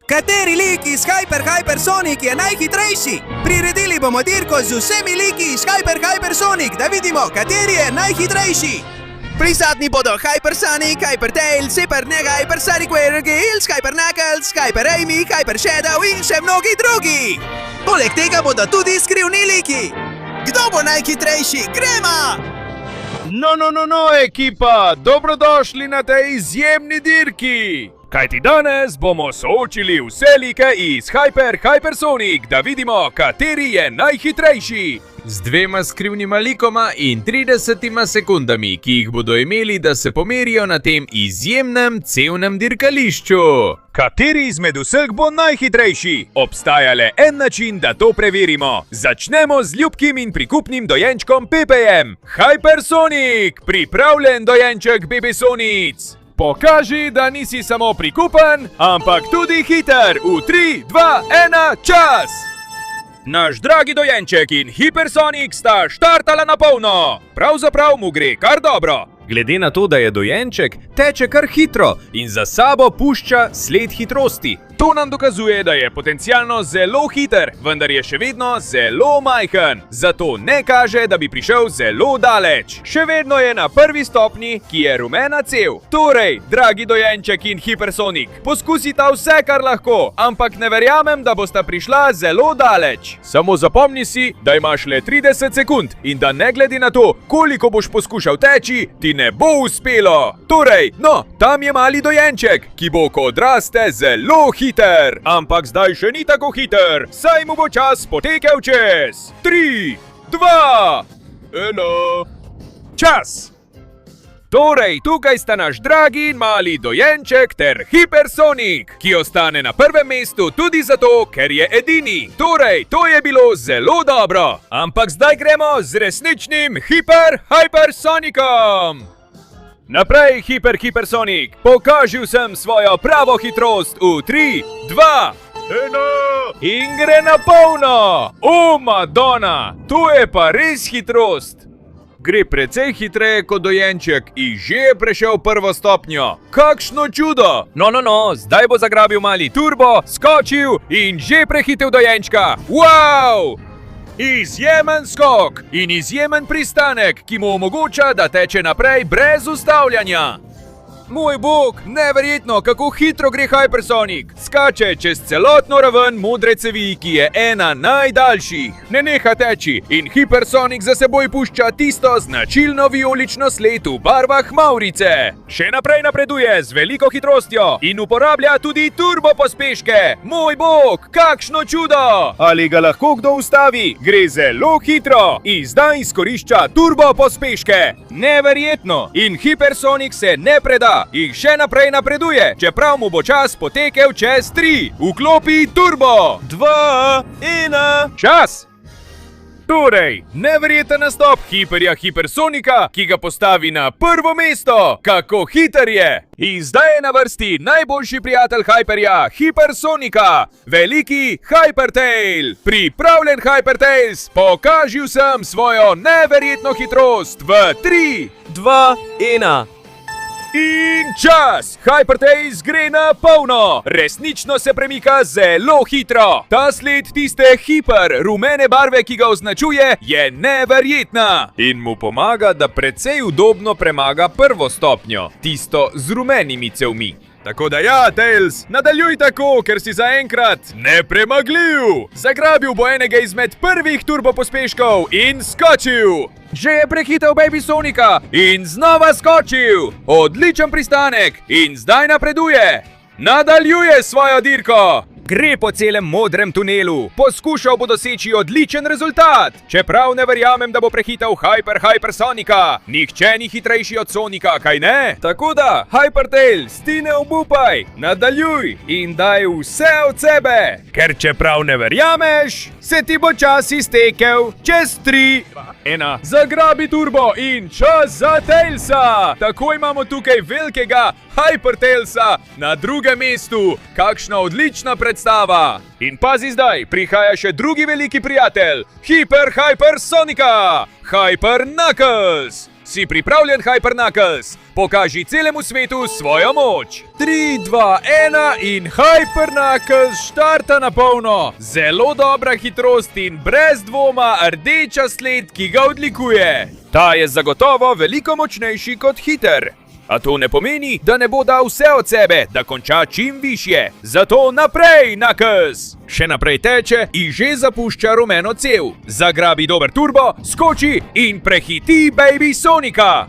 Kateri lik iz Hypersonic je najhitrejši? Priredili bomo dirko z vsemi liki iz Hypersonic, da vidimo, kateri je najhitrejši. Prisotni bodo Hypersonic, Hypertails, Hypersonic Gills, Hyperknuckles, Hyperamy, Hypershadow in še mnogi drugi. Poleg tega bodo tudi skrivni liki. Kdo bo najhitrejši? Gremo! No, ekipa! Dobrodošli na tej izjemni dirki! Kajti danes bomo soočili vse like iz Hypersonic, da vidimo, kateri je najhitrejši. Z 2 skrivnima likoma in 30 sekundami, ki jih bodo imeli, da se pomerijo na tem izjemnem cevnem dirkališču. Kateri izmed vseh bo najhitrejši? Obstaja le en način, da to preverimo. Začnemo z ljubkim in prikupnim dojenčkom Pepejem. Hypersonic, pripravljen dojenček Bebesonic. Pokaži, da nisi samo prikupen, ampak tudi hiter. V 3, 2, 1, čas! Naš dragi dojenček in Hypersonic sta štartala na polno. Pravzaprav mu gre kar dobro. Glede na to, da je dojenček, teče kar hitro in za sabo pušča sled hitrosti. To nam dokazuje, da je potencialno zelo hiter, vendar je še vedno zelo majhen. Zato ne kaže, da bi prišel zelo daleč. Še vedno je na prvi stopni, ki je rumena cev. Torej, dragi dojenček in Hypersonic, poskusita vse, kar lahko, ampak ne verjamem, da bosta prišla zelo daleč. Samo zapomni si, da imaš le 30 sekund in da ne glede na to, koliko boš poskušal teči, ti ne bo uspelo. Torej, tam je mali dojenček, ki bo, ko odraste, zelo hiter. Ampak zdaj še ni tako hiter, saj mu bo čas potekel čez 3, 2, 1, čas! Torej, tukaj sta naš dragi in mali dojenček ter Hypersonic, ki ostane na prvem mestu tudi zato, ker je edini. Torej, to je bilo zelo dobro. Ampak zdaj gremo z resničnim Hypersonicom. Naprej, Hypersonic, pokaži vsem svojo pravo hitrost v 3, 2, 1 in gre na polno. O, Madonna, to je pa res hitrost. Gre precej hitreje kot dojenček in že je prešel prvo stopnjo. Kakšno čudo! No, zdaj bo zagrabil mali turbo, skočil in že prehitel dojenčka. Wow! Izjemen skok in izjemen pristanek, ki mu omogoča, da teče naprej brez ustavljanja. Moj bog, neverjetno, kako hitro gre Hypersonic. Skače čez celotno raven modre cevi, ki je ena najdaljših. Ne neha teči in Hypersonic za seboj pušča tisto značilno vijolično sled v barvah mavrice. Še naprej napreduje z veliko hitrostjo in uporablja tudi turbo pospeške. Moj bog, kakšno čudo! Ali ga lahko kdo ustavi? Gre zelo hitro in zdaj izkorišča turbo pospeške. Neverjetno! In Hypersonic se ne preda in še naprej napreduje, čeprav mu bo čas potekel čez 3. Vklopi turbo! 2, 1, čas! Torej, neverjeten nastop Hypersonica, ki ga postavi na prvo mesto. Kako hiter je! In zdaj je na vrsti najboljši prijatelj Hyperja, Hypersonica, veliki Hypertail. Pripravljen, Hypertails, pokaži vsem svojo neverjetno hitrost v 3, 2, 1. In čas! Hypertails gre na polno! Resnično se premika zelo hitro! Ta sled tiste rumene barve, ki ga označuje, je neverjetna! In mu pomaga, da precej udobno premaga prvo stopnjo, tisto z rumenimi cevmi. Tako da ja, Tails, nadaljuj tako, ker si zaenkrat nepremagljiv! Zagrabil bo enega izmed prvih turbopospeškov in skočil! Že je prehitel Babysonica in znova skočil! Odličen pristanek in zdaj napreduje! Nadaljuje svojo dirko! Gre po celem modrem tunelu, poskušal bo doseči odličen rezultat. Čeprav ne verjamem, da bo prehitel Hypersonica. Nihče ni hitrejši od Sonika, kaj ne? Tako da, Hypertails, ti ne obupaj, nadaljuj in daj vse od sebe. Ker čeprav ne verjameš, se ti bo čas iztekel čez 3, 1. Zagrabi turbo in čas za Tailsa. Tako imamo tukaj velikega Hypertailsa na drugem mestu. Kakšna odlična predstava. In pazi zdaj, prihaja še drugi veliki prijatelj, Hypersonica, Hyperknuckles. Si pripravljen, Hyper Knuckles? Pokaži celemu svetu svojo moč. 3, 2, 1 in Hyper Knuckles štarta na polno. Zelo dobra hitrost in brez dvoma rdeča sled, ki ga odlikuje. Ta je zagotovo veliko močnejši kot Hiter. A to ne pomeni, da ne bo dal vse od sebe, da konča čim višje. Zato naprej, Knuckles! Še naprej teče in že zapušča rumeno cev. Zagrabi dober turbo, skoči in prehiti Baby Sonika.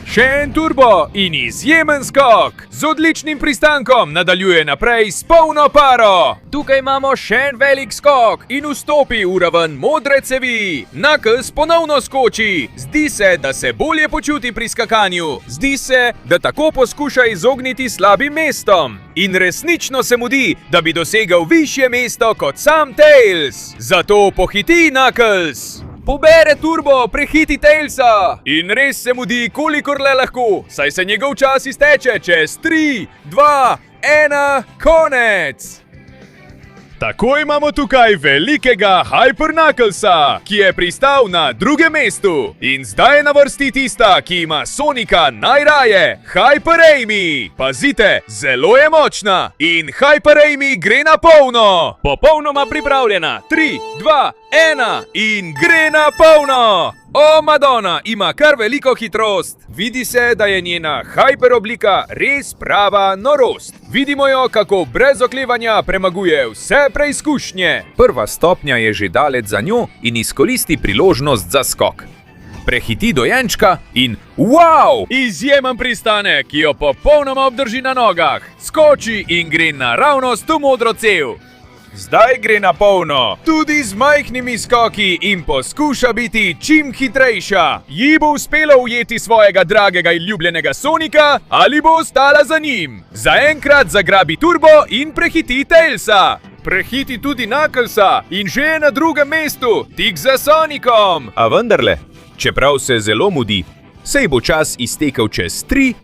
Še en turbo in izjemen skok. Z odličnim pristankom nadaljuje naprej s polno paro. Tukaj imamo še en velik skok in vstopi v raven modre cevi. Knuckles ponovno skoči. Zdi se, da se bolje počuti pri skakanju. Zdi se, da tako poskuša izogniti slabim mestom. In resnično se mudi, da bi dosegel višje mesto kot sam Tails. Zato pohiti Knuckles. Pobere turbo, prehiti Tailsa! In res se mudi, kolikor le lahko, saj se njegov čas izteče čez 3, 2, 1, konec! Tako imamo tukaj velikega Hyper Knucklesa, ki je pristal na drugem mestu. In zdaj je na vrsti tista, ki ima Sonika najraje, Hyper Amy. Pazite, zelo je močna in Hyper Amy gre na polno. Popolnoma pripravljena, 3, 2, 1 in gre na polno. O, Madonna ima kar veliko hitrost. Vidi se, da je njena hyper oblika res prava norost. Vidimo jo, kako brez oklevanja premaguje vse preizkušnje. Prva stopnja je že daleč za njo in izkoristi priložnost za skok. Prehiti dojenčka in wow! Izjemen pristanek, ki jo popolnoma obdrži na nogah. Skoči in gre naravnost v modro cev. Zdaj gre na polno, tudi z majhnimi skoki in poskuša biti čim hitrejša. Ji bo uspelo ujeti svojega dragega in ljubljenega Sonika ali bo ostala za njim. Zaenkrat zagrabi turbo in prehiti Tailsa. Prehiti tudi Knucklesa in že je na drugem mestu, tik za Sonikom. A vendarle, čeprav se zelo mudi, sej bo čas iztekel čez 3,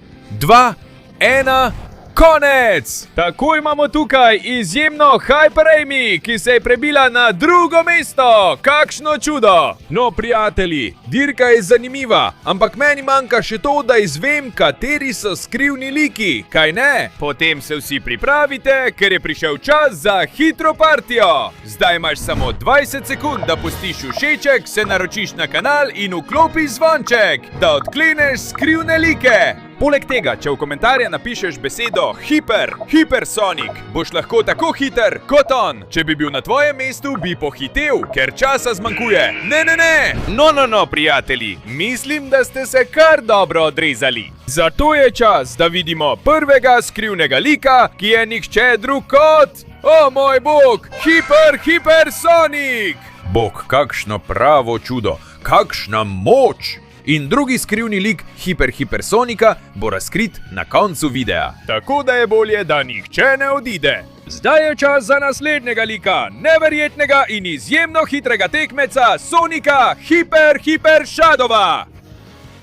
2, 1... Konec! Tako imamo tukaj izjemno Hyper Amy, ki se je prebila na drugo mesto. Kakšno čudo! No, prijatelji, dirka je zanimiva, ampak meni manjka še to, da izvem, kateri so skrivni liki, kaj ne? Potem se vsi pripravite, ker je prišel čas za hitro partijo. Zdaj imaš samo 20 sekund, da pustiš všeček, se naročiš na kanal in vklopiš zvonček, da odkleneš skrivne like. Poleg tega, če v komentarje napišeš besedo Hyper Sonic, boš lahko tako hiter kot on. Če bi bil na tvojem mestu, bi pohitev, ker časa zmanjkuje. Ne! No, prijatelji, mislim, da ste se kar dobro odrezali. Zato je čas, da vidimo prvega skrivnega lika, ki je nihče drug kot... O moj bog, Hyper Sonic! Bog, kakšno pravo čudo, kakšna moč! In drugi skrivni lik Hyper Sonika bo razkrit na koncu videa. Tako da je bolje, da nihče ne odide. Zdaj je čas za naslednjega lika, neverjetnega in izjemno hitrega tekmeca Sonika Hyper Shadowa.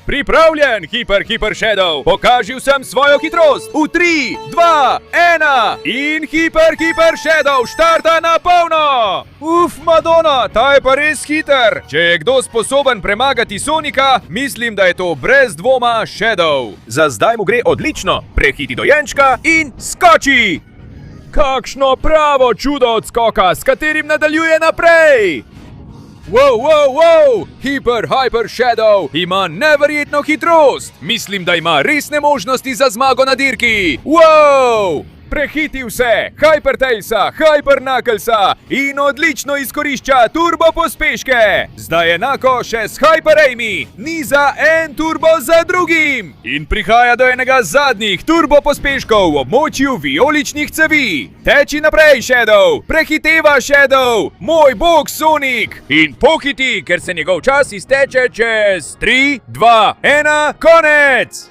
Pripravljen, Hyper Shadow, pokaži vsem svojo hitrost v 3, 2, 1 in Hyper Shadow štarta na polno! Uf, Madonna, ta je pa res hiter! Če je kdo sposoben premagati Sonika, mislim, da je to brez dvoma Shadow. Za zdaj mu gre odlično, prehiti dojenčka in skoči! Kakšno pravo čudo od skoka, s katerim nadaljuje naprej! Wow! Hyper Shadow ima neverjetno hitrost! Mislim, da ima resne možnosti za zmago na dirki! Wow! Prehiti vse, Hyper Tailsa, Hyper Knucklesa in odlično izkorišča turbo pospeške! Zdaj je enako še s Hyper Amy, niza en turbo za drugim! In prihaja do enega zadnjih turbo pospeškov v območju vijoličnih cevi! Teči naprej, Shadow! Prehiteva, Shadow! Moj bog, Sonic! In pohiti, ker se njegov čas izteče čez 3, 2, 1, konec!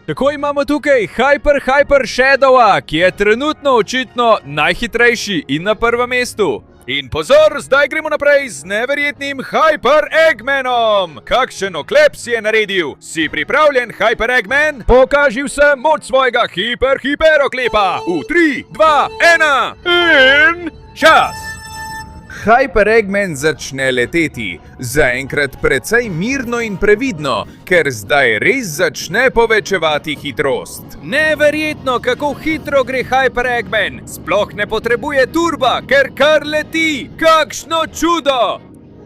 Tako imamo tukaj Hyper Shadowa, ki je trenutno očitno najhitrejši in na prvem mestu. In pozor, zdaj gremo naprej z neverjetnim Hyper Eggmanom. Kakšen oklep si je naredil? Si pripravljen, Hyper Eggman? Pokaži vsem moč svojega Hyper oklepa. V 3, 2, 1 in čas! Hyper Eggman začne leteti, zaenkrat precej mirno in previdno, ker zdaj res začne povečevati hitrost. Neverjetno, kako hitro gre Hyper Eggman! Sploh ne potrebuje turba, ker kar leti! Kakšno čudo!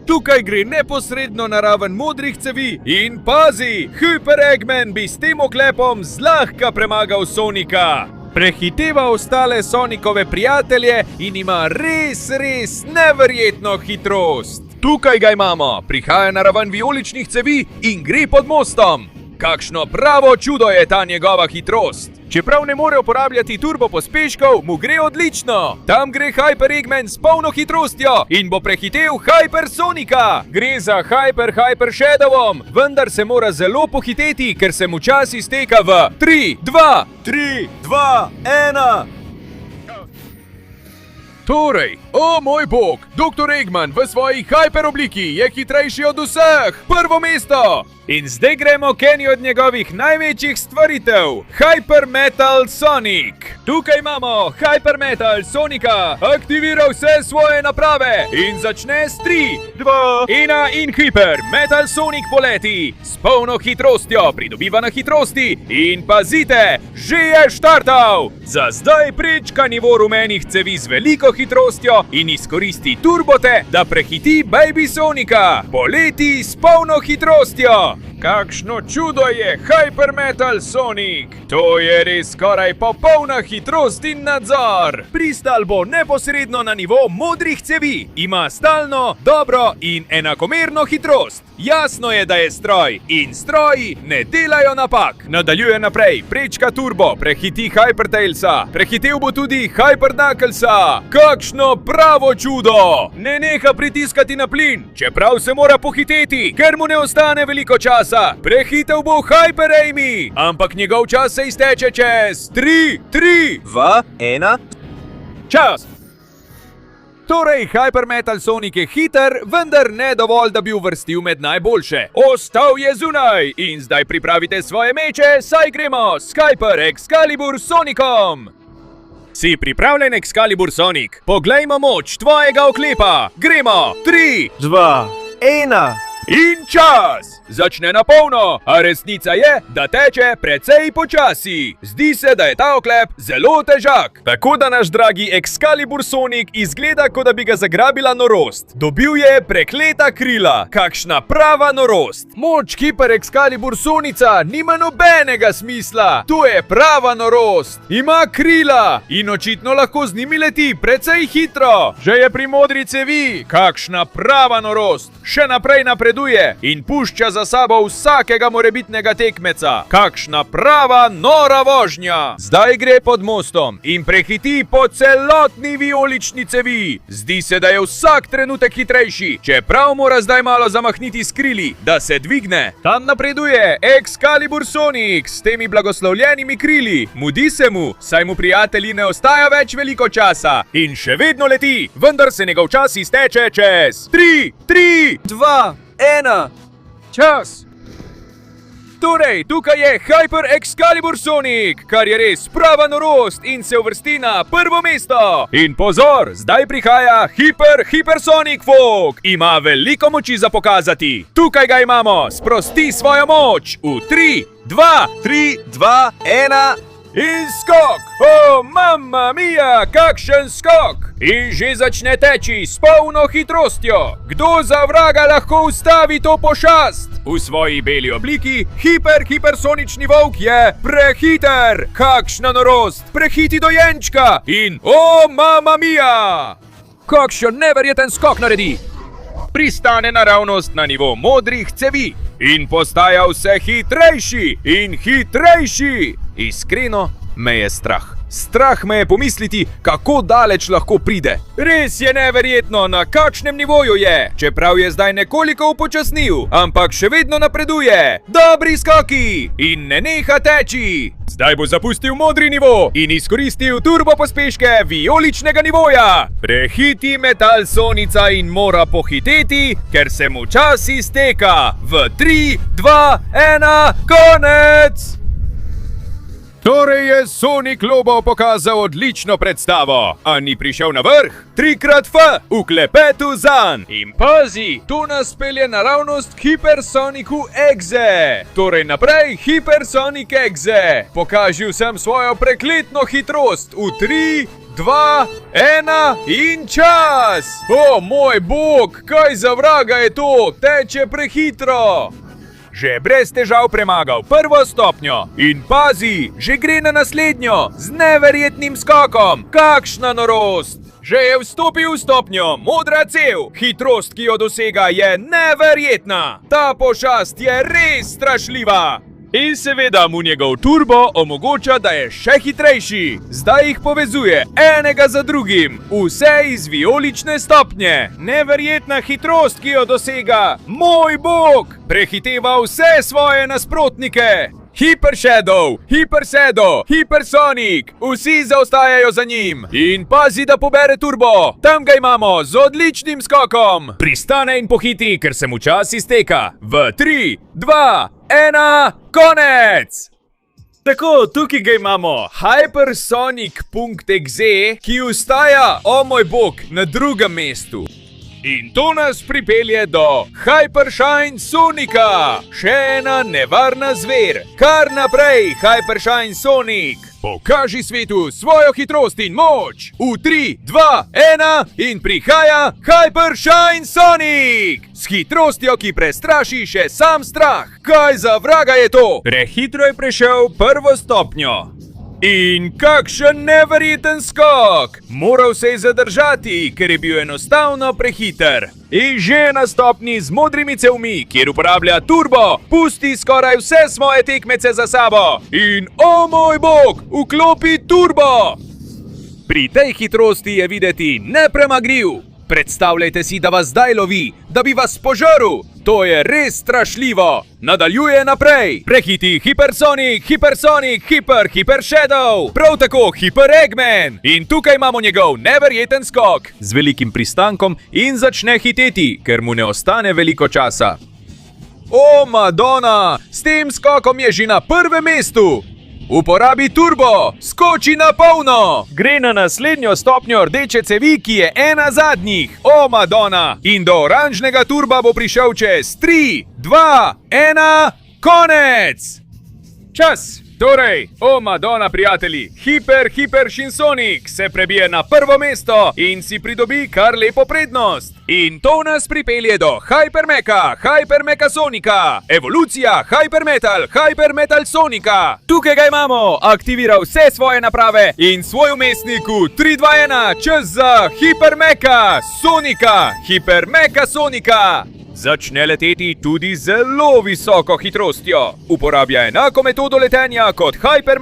Tukaj gre neposredno na raven modrih cevi in pazi, Hyper Eggman bi s tem oklepom zlahka premagal Sonika. Prehiteva ostale Sonikove prijatelje in ima res neverjetno hitrost. Tukaj ga imamo, prihaja na raven vijoličnih cevi in gre pod mostom. Kakšno pravo čudo je ta njegova hitrost. Čeprav ne more uporabljati turbo pospeškov, mu gre odlično. Tam gre Hyper Eggman s polno hitrostjo in bo prehitel Hyper Sonika. Gre za Hyper Shadowom, vendar se mora zelo pohiteti, ker se mu čas izteka v 3, 2, 1. Torej, o moj bog, Dr. Eggman v svoji Hyper obliki je hitrejši od vseh. Prvo mesto! In zdaj gremo k eni od njegovih največjih stvaritev, Hyper Metal Sonic. Tukaj imamo Hyper Metal Sonika, aktivira vse svoje naprave in začne s 3, 2, 1 in Hyper Metal Sonic poleti. S polno hitrostjo pridobiva na hitrosti in pazite, že je štartal. Za zdaj prečka nivo rumenih cevi z veliko hitrostjo in izkoristi turbote, da prehiti Baby Sonika. Poleti s polno hitrostjo. Kakšno čudo je Hyper Metal Sonic! To je res skoraj popolna hitrost in nadzor! Pristal bo neposredno na nivo modrih cevi. Ima stalno, dobro in enakomerno hitrost. Jasno je, da je stroj in stroji ne delajo napak. Nadaljuje naprej, prečka turbo, prehiti Hypertailsa. Prehitel bo tudi Hyper Knucklesa. Kakšno pravo čudo! Ne neha pritiskati na plin, čeprav se mora pohiteti, ker mu ne ostane veliko časa. Prehitev bo Hyper Amy, ampak njegov čas se izteče čez 3, 2, 1. čas! Torej, Hyper Metal Sonic je hiter, vendar ne dovolj, da bi uvrstil med najboljše. Ostal je zunaj in zdaj pripravite svoje meče, saj gremo s Hyper Excalibur Sonicom! Si pripravljen, Excalibur Sonic? Poglejmo moč tvojega oklepa! Gremo! 3, 2, 1. In čas! Začne na polno, a resnica je, da teče precej počasi. Zdi se, da je ta oklep zelo težak. Tako da naš dragi Excalibur Sonic izgleda, kot da bi ga zagrabila norost. Dobil je prekleta krila. Kakšna prava norost. Moč Hyper Excalibur Sonica nima nobenega smisla. To je prava norost. Ima krila in očitno lahko z njimi leti precej hitro. Že je pri modri cevi. Kakšna prava norost. Še naprej napreduje in pušča za sabo vsakega morebitnega tekmeca. Kakšna prava nora vožnja! Zdaj gre pod mostom in prehiti po celotni vijolični cevi. Zdi se, da je vsak trenutek hitrejši, čeprav mora zdaj malo zamahniti s krili, da se dvigne. Tam napreduje Excalibur Sonic s temi blagoslovljenimi krili. Mudi se mu, saj mu prijatelji ne ostaja več veliko časa. In še vedno leti, vendar se njegov čas izteče čez 3, 2, 1. čas! Torej, tukaj je Hyper Excalibur Sonic, kar je res prava norost in se uvrsti na prvo mesto. In pozor, zdaj prihaja Hyper Sonic Fog. Ima veliko moči za pokazati. Tukaj ga imamo, sprosti svojo moč v 3, 2, 1... In skok! O, mamma mia, kakšen skok! In že začne teči s polno hitrostjo. Kdo za vraga lahko ustavi to pošast? V svoji beli obliki hipersonični volk je prehiter. Kakšna norost! Prehiti dojenčka! In o, mamma mia! Kakšen neverjeten skok naredi! Pristane naravnost na nivo modrih cevi in postaja vse hitrejši in hitrejši. Iskreno me je strah. Strah me je pomisliti, kako daleč lahko pride. Res je neverjetno, na kakšnem nivoju je. Čeprav je zdaj nekoliko upočasnil, ampak še vedno napreduje. Dobri skoki in ne neha teči. Zdaj bo zapustil modri nivo in izkoristil turbo pospeške vijoličnega nivoja. Prehiti Metal Sonica in mora pohiteti, ker se mu čas izteka. V 3, 2, 1, konec! Torej je Sonic Lobo pokazal odlično predstavo, a ni prišel na vrh? 3x F v klepetu zanj. In pazi, to nas pelje naravnost k Hypersonicu Exe. Torej naprej Hypersonic Exe. Pokažil sem svojo prekletno hitrost v 3, 2, 1 in čas! O moj bog, kaj za vraga je to? Teče prehitro! Že brez težav premagal prvo stopnjo. In pazi, že gre na naslednjo z neverjetnim skokom. Kakšna norost! Že je vstopil v stopnjo modra cev. Hitrost, ki jo dosega, je neverjetna. Ta pošast je res strašljiva. In seveda mu njegov turbo omogoča, da je še hitrejši. Zdaj jih povezuje enega za drugim. Vse iz vijolične stopnje. Neverjetna hitrost, ki jo dosega. Moj bog! Prehiteva vse svoje nasprotnike. Hyper Shadow, Hyper Sedo, Hypersonic, vsi zaostajajo za njim. In pazi, da pobere turbo. Tam ga imamo z odličnim skokom. Pristane in pohiti, ker se mu čas izteka. V 3, 2, 1, konec! Tako, tukaj ga imamo, Hypersonic.exe, ki ustaja, o moj bog, na drugem mestu. In to nas pripelje do Hypershine Sonika, še ena nevarna zver. Kar naprej, Hypershine Sonic! Pokaži svetu svojo hitrost in moč! V 3, 2, 1 in prihaja Hypershine Sonic! S hitrostjo, ki prestraši še sam strah. Kaj za vraga je to? Prehitro je prešel prvo stopnjo. In kakšen neverjeten skok! Moral se je zadržati, ker je bil enostavno prehiter. In že na stopni z modrimi cevmi, kjer uporablja turbo, pusti skoraj vse svoje tekmece za sabo. In o moj bog, vklopi turbo! Pri tej hitrosti je videti nepremagljiv. Predstavljajte si, da vas zdaj lovi, da bi vas požrl. To je res strašljivo. Nadaljuje naprej. Prehiti Hypersonic, Hypersonic, Hyper Shadow. Prav tako Hyper Eggman. In tukaj imamo njegov neverjeten skok. Z velikim pristankom in začne hiteti, ker mu ne ostane veliko časa. O, Madonna! S tem skokom je že na prvem mestu. Uporabi turbo, skoči na polno. Gre na naslednjo stopnjo rdeče cevi, ki je ena zadnjih. O, Madonna! In do oranžnega turba bo prišel čez 3, 2, 1, konec! Čas! Torej, o, Madonna, prijatelji, Hyper Sonic se prebije na prvo mesto in si pridobi kar lepo prednost. In to nas pripelje do Hyper Sonika, evolucija Hyper Metal Sonika. Tukaj ga imamo, aktivira vse svoje naprave in svoj vmesnik v 3, 2, 1, čas za Hyper Sonika. Začne leteti tudi zelo visoko hitrostjo. Uporablja enako metodo letenja kot Hyper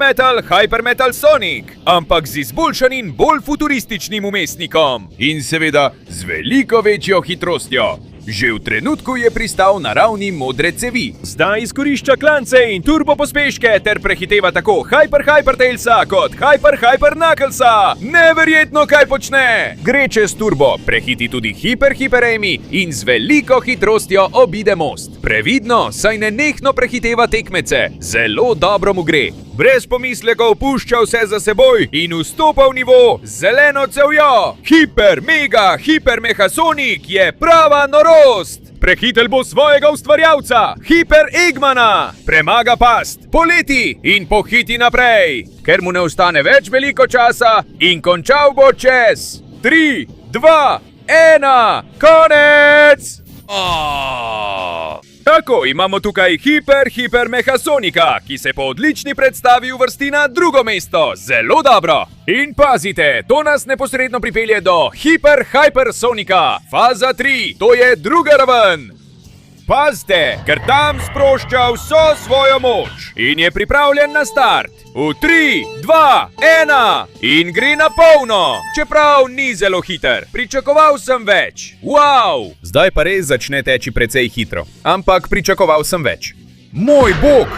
Metal Sonic, ampak z izboljšanim, bolj futurističnim vmesnikom. In seveda z veliko večjo hitrostjo. Že v trenutku je pristal na ravni modre cevi. Zdaj izkorišča klance in turbo pospeške ter prehiteva tako Hyper Tailsa kot Hyper Knucklesa. Neverjetno, kaj počne! Gre čez turbo, prehiti tudi Hyper Amy in z veliko hitrostjo obide most. Previdno, saj nenehno prehiteva tekmece. Zelo dobro mu gre. Brez pomislekov pušča vse za seboj in vstopa v nivo z zeleno cevjo. Hyper Mecha Sonic je prava norost. Prehitel bo svojega ustvarjalca, Hyper Eggmana. Premaga past, poleti in pohiti naprej, ker mu ne ostane več veliko časa in končal bo čez 3, 2, 1, konec! Tako, imamo tukaj Hyper Mecha Sonika, ki se po odlični predstavi uvrsti na drugo mesto. Zelo dobro! In pazite, to nas neposredno pripelje do Hyper Sonika. Faza 3, to je druga raven. Pazite, ker tam sprošča vso svojo moč in je pripravljen na start. V 3, 2, 1 in gre na polno, čeprav ni zelo hiter. Pričakoval sem več. Wow! Zdaj pa res začne teči precej hitro, ampak pričakoval sem več. Moj bog!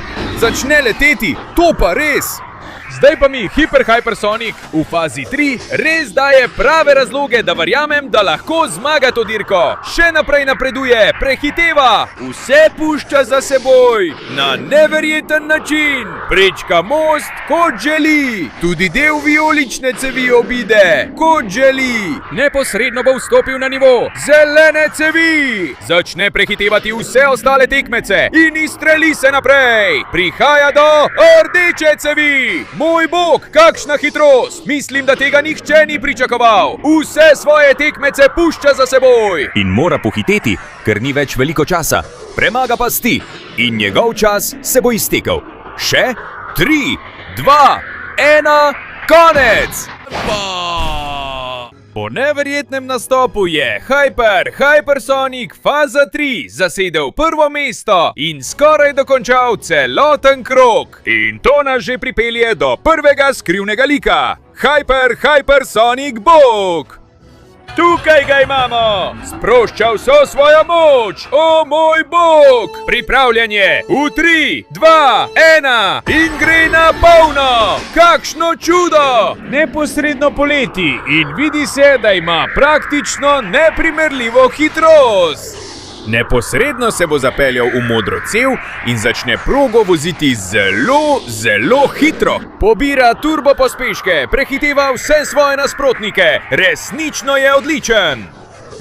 Začne leteti, to pa res! Zdaj pa mi Hypersonik v fazi 3 res daje prave razloge, da verjamem, da lahko zmaga to dirko. Še naprej napreduje, prehiteva, vse pušča za seboj, na neverjeten način. Prečka most, kot želi, tudi del vijolične cevi obide, kot želi. Neposredno bo vstopil na nivo zelene cevi. Začne prehitevati vse ostale tekmece in izstreli se naprej. Prihaja do rdeče cevi. Moj bog, kakšna hitrost! Mislim, da tega nihče ni pričakoval. Vse svoje tekmece pušča za seboj. In mora pohiteti, ker ni več veliko časa. Premaga pasti in njegov čas se bo iztekel. Še 3, 2, 1, konec! Po neverjetnem nastopu je Hypersonik faza 3 zasedel prvo mesto in skoraj dokončal celoten krog. In to nas že pripelje do prvega skrivnega lika. Hypersonik Bog. Tukaj ga imamo! Sprošča vso svojo moč! O moj bog! Pripravljanje! V 3, 2, 1 in gre na polno! Kakšno čudo! Neposredno poleti in vidi se, da ima praktično neprimerljivo hitrost. Neposredno se bo zapeljal v modro cev in začne progo voziti zelo hitro. Pobira turbo pospeške, prehiteva vse svoje nasprotnike. Resnično je odličen.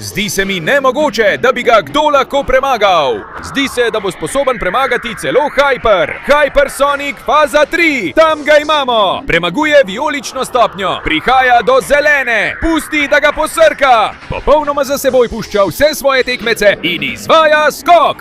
Zdi se mi nemogoče, da bi ga kdo lahko premagal. Zdi se, da bo sposoben premagati celo Hypersonik faza 3. Tam ga imamo. Premaguje vijolično stopnjo. Prihaja do zelene. Pusti, da ga posrka. Popolnoma za seboj pušča vse svoje tekmece in izvaja skok.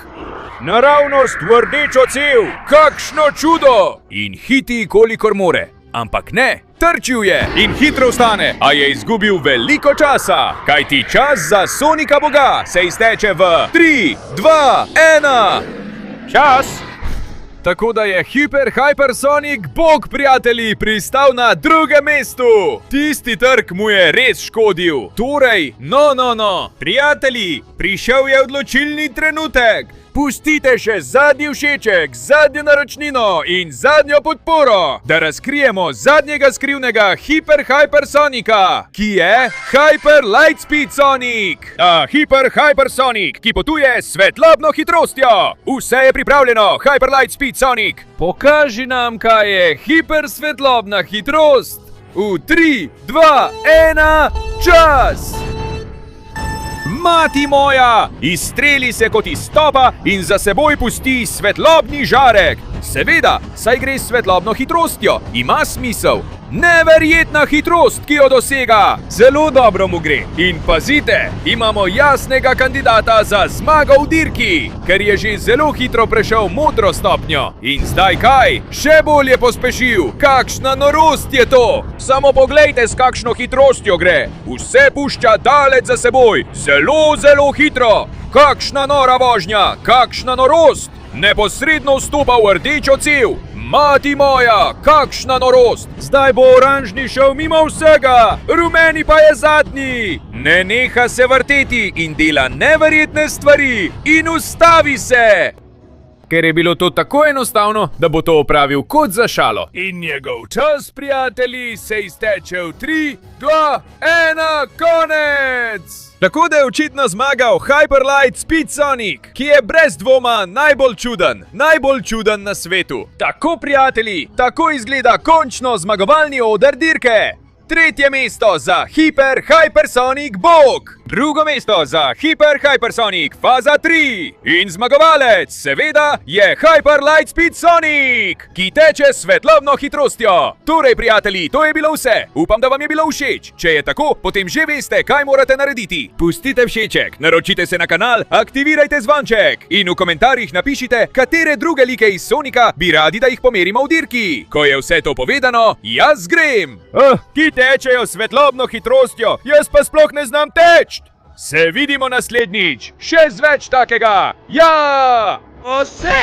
Naravnost v rdečo cev. Kakšno čudo. In hiti, kolikor more. Ampak ne. Trčil je in hitro vstane, a je izgubil veliko časa, kajti čas za Sonika Boga se izteče v 3, 2, 1. Čas! Tako da je Hypersonik Bog, prijatelji, pristal na drugem mestu. Tisti trk mu je res škodil. Torej, no. Prijatelji, prišel je odločilni trenutek. Pustite še zadnji všeček, zadnjo naročnino in zadnjo podporo, da razkrijemo zadnjega skrivnega Hypersonika, ki je Hyper Lightspeed Sonic. Hypersonik, ki potuje s svetlobno hitrostjo. Vse je pripravljeno, Hyper Lightspeed Sonic. Pokaži nam, kaj je hipersvetlobna hitrost. V 3, 2, 1, čas! Mati moja! Izstreli se kot iz topa in za seboj pusti svetlobni žarek. Seveda, saj gre s svetlobno hitrostjo. Ima smisel. Neverjetna hitrost, ki jo dosega. Zelo dobro mu gre. In pazite, imamo jasnega kandidata za zmago v dirki, ker je že zelo hitro prešel modro stopnjo. In zdaj kaj? Še bolje pospešil. Kakšna norost je to? Samo poglejte, s kakšno hitrostjo gre. Vse pušča daleč za seboj. Zelo hitro. Kakšna nora vožnja. Kakšna norost. Neposredno vstopa v rdečo cev. Mati moja, kakšna norost! Zdaj bo oranžni šel mimo vsega, rumeni pa je zadnji. Ne neha se vrteti in dela neverjetne stvari in ustavi se. Ker je bilo to tako enostavno, da bo to opravil kot za šalo. In njegov čas, prijatelji, se izteče v 3, 2, 1, konec! Tako da je očitno zmagal Hyper Lightspeed Sonic, ki je brez dvoma najbolj čuden na svetu. Tako, prijatelji, tako izgleda končno zmagovalni oder dirke. Tretje mesto za Hypersonik Bog. Drugo mesto za Hypersonik faza 3. In zmagovalec, seveda, je Hyper Lightspeed Sonic, ki teče s svetlobno hitrostjo. Torej, prijatelji, to je bilo vse. Upam, da vam je bilo všeč. Če je tako, potem že veste, kaj morate narediti. Pustite všeček, naročite se na kanal, aktivirajte zvonček in v komentarjih napišite, katere druge like iz Sonika bi radi, da jih pomerimo v dirki. Ko je vse to povedano, jaz grem. Ki tečejo s svetlobno hitrostjo, jaz pa sploh ne znam teč. Se vidimo naslednjič, še z več takega. Ja! Vse!